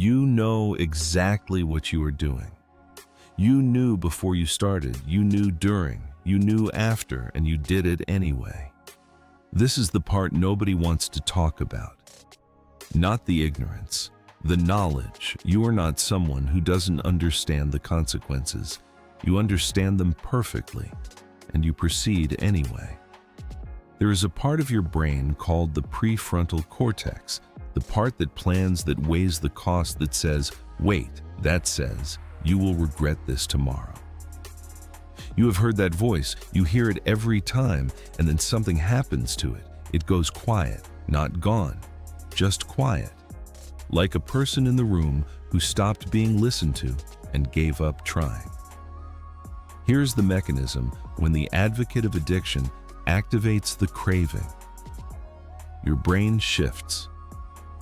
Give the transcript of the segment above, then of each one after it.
You know exactly what you are doing. You knew before you started, you knew during, you knew after, and you did it anyway. This is the part nobody wants to talk about. Not the ignorance, the knowledge. You are not someone who doesn't understand the consequences. You understand them perfectly, and you proceed anyway. There is a part of your brain called the prefrontal cortex, the part that plans, that weighs the cost, that says, wait, that says, you will regret this tomorrow. You have heard that voice, you hear it every time, and then something happens to it. It goes quiet, not gone, just quiet. Like a person in the room who stopped being listened to and gave up trying. Here's the mechanism when the advocate of addiction activates the craving. Your brain shifts.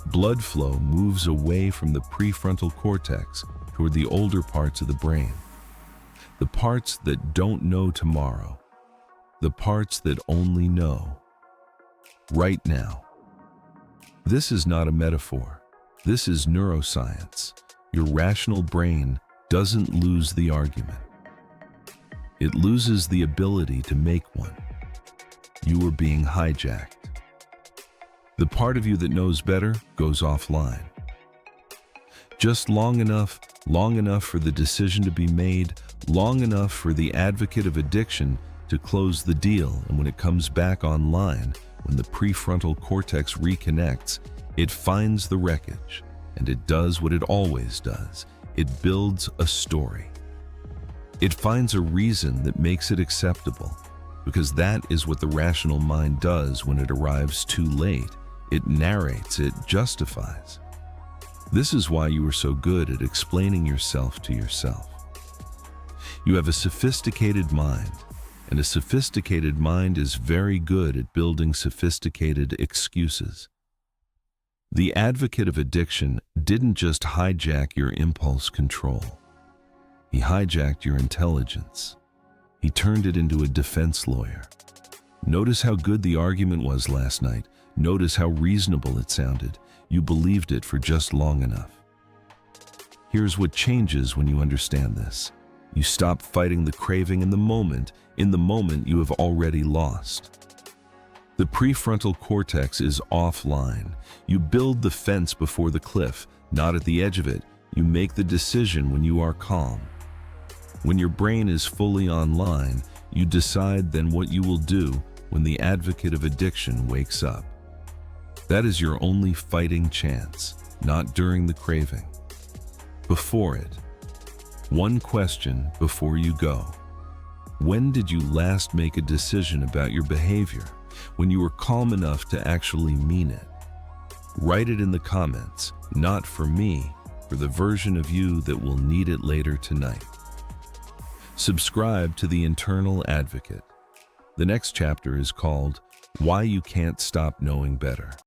Blood flow moves away from the prefrontal cortex toward the older parts of the brain. The parts that don't know tomorrow. The parts that only know right now. This is not a metaphor. This is neuroscience. Your rational brain doesn't lose the argument. It loses the ability to make one. You are being hijacked. The part of you that knows better goes offline. Just long enough for the decision to be made, long enough for the advocate of addiction to close the deal, and when it comes back online, when the prefrontal cortex reconnects, it finds the wreckage, and it does what it always does. It builds a story. It finds a reason that makes it acceptable, because that is what the rational mind does when it arrives too late. It narrates, it justifies. This is why you are so good at explaining yourself to yourself. You have a sophisticated mind, and a sophisticated mind is very good at building sophisticated excuses. The advocate of addiction didn't just hijack your impulse control. He hijacked your intelligence. He turned it into a defense lawyer. Notice how good the argument was last night. Notice how reasonable it sounded. You believed it for just long enough. Here's what changes when you understand this. You stop fighting the craving in the moment. In the moment, you have already lost. The prefrontal cortex is offline. You build the fence before the cliff, not at the edge of it. You make the decision when you are calm. When your brain is fully online, you decide then what you will do when the advocate of addiction wakes up. That is your only fighting chance, not during the craving. Before it. One question before you go. When did you last make a decision about your behavior? When you were calm enough to actually mean it? Write it in the comments, not for me, for the version of you that will need it later tonight. Subscribe to The Internal Advocate. The next chapter is called Why You Can't Stop Knowing Better.